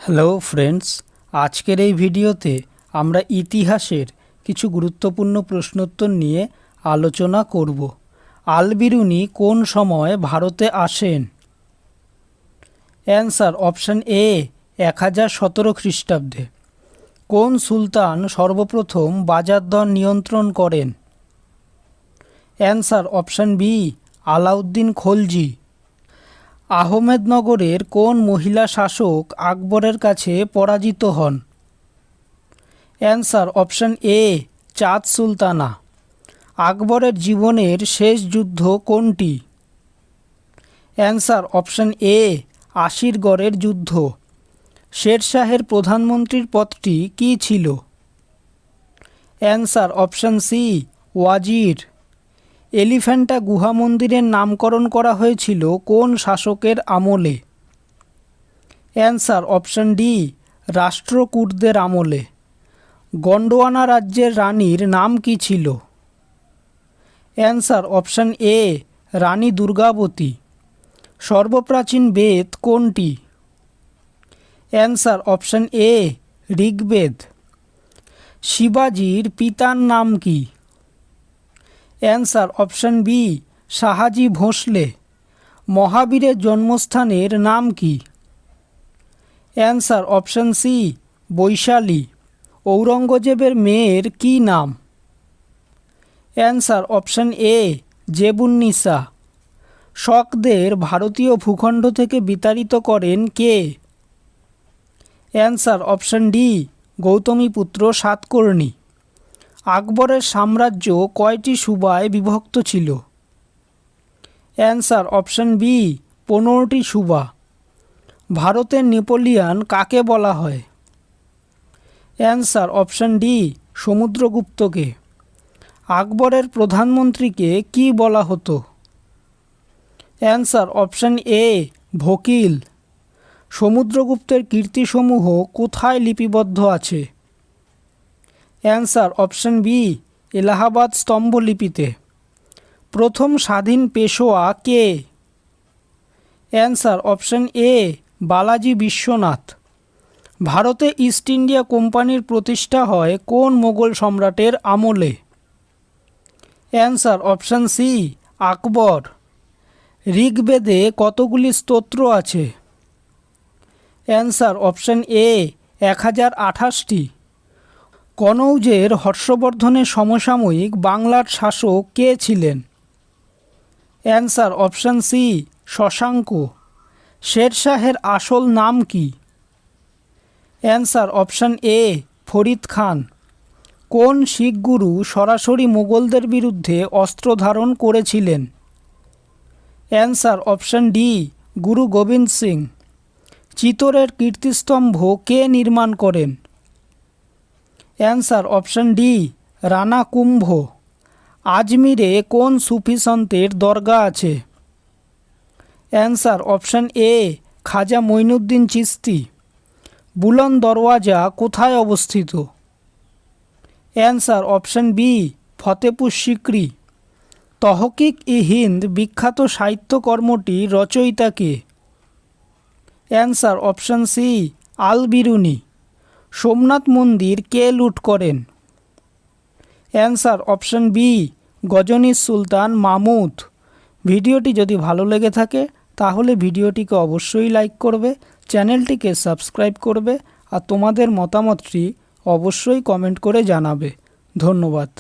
Hello friends, আজকের এই ভিডিওতে আমরা ইতিহাসের কিছু গুরুত্বপূর্ণ প্রশ্নোত্তর নিয়ে আলোচনা করব। আল বিরুনি কোন সময় ভারতে আসেন? অ্যান্সার অপশান এ 1017 খ্রিস্টাব্দে। কোন সুলতান সর্বপ্রথম বাজার দর নিয়ন্ত্রণ করেন? Answer option B Alauddin Khalji. আহমেদনগরের কোন মহিলা শাসক আকবরের কাছে পরাজিত হন? অ্যান্সার অপশান এ চাঁদ সুলতানা। আকবরের জীবনের শেষ যুদ্ধ কোনটি? অ্যান্সার অপশান এ আশিরগড়ের যুদ্ধ। শেরশাহের প্রধানমন্ত্রীর পদটি কী ছিল? অ্যান্সার অপশান সি ওয়াজির। এলিফ্যান্টা গুহা মন্দিরের নামকরণ করা হয়েছিল কোন শাসকের আমলে? অ্যান্সার অপশান ডি রাষ্ট্রকূটদের আমলে। গন্ডোয়ানা রাজ্যের রানীর নাম কী ছিল? Answer option A Rani Durgavati. সর্বপ্রাচীন বেদ কোনটি? Answer option A Rigveda. শিবাজির পিতার নাম কি? Answer option B Shahaji Bhonsle. মহাবীরের জন্মস্থানের নাম কি? Answer option C Vaishali. ঔরঙ্গজেবের মেয়ের কী নাম? অ্যান্সার অপশান এ জেবুন্নিসা। শকদের ভারতীয় ভূখণ্ড থেকে বিতাড়িত করেন কে? Answer option D Gautamiputra Satakarni. আকবরের সাম্রাজ্য কয়টি সুবায় বিভক্ত ছিল? অ্যান্সার অপশান বি 15টি সুবা। ভারতের নেপোলিয়ন কাকে বলা হয়? অ্যান্সার অপশান ডি সমুদ্রগুপ্তকে। আকবরের প্রধানমন্ত্রীকে কি বলা হতো? অ্যান্সার অপশান এ ভকিল। সমুদ্রগুপ্তের কীর্তিসমূহ কোথায় লিপিবদ্ধ আছে? অ্যান্সার অপশান বি এলাহাবাদ স্তম্ভলিপিতে। প্রথম স্বাধীন পেশোয়া কে? Answer option A Balaji Vishwanath. ভারতে ইস্ট ইন্ডিয়া কোম্পানির প্রতিষ্ঠা হয় কোন মোগল সম্রাটের আমলে? অ্যান্সার অপশান সি আকবর। ঋগ্বেদে কতগুলি স্তোত্র আছে? অ্যান্সার অপশান এ 1028টি। কনৌজের হর্ষবর্ধনের সমসাময়িক বাংলার শাসক কে ছিলেন? Answer option C Shashanka. শেরশাহের আসল নাম কি? Answer option A Farid Khan. কোন শিখ গুরু সরাসরি মোগলদের বিরুদ্ধে অস্ত্র ধারণ করেছিলেন? Answer option D Guru Gobind Singh. চিতোরের কীর্তিস্তম্ভ কে নির্মাণ করেন? Answer option D Rana Kumbha. আজমিরে কোন সুফি সন্তের দরগা আছে? Answer option A Khwaja Moinuddin Chishti. Buland Darwaza কোথায় অবস্থিত? Answer option B Fatehpur Sikri. Tahqiq i Hind বিখ্যাত সাহিত্যকর্মটি রচয়িতা কে? Answer option C Al Biruni. Somnath মন্দির কে লুট করেন? অ্যান্সার অপশান বি গজনীর সুলতান মাহমুদ। ভিডিওটি যদি ভালো লেগে থাকে তাহলে ভিডিওটিকে অবশ্যই লাইক করবে, চ্যানেলটিকে সাবস্ক্রাইব করবে আর তোমাদের মতামতটি অবশ্যই কমেন্ট করে জানাবে। ধন্যবাদ।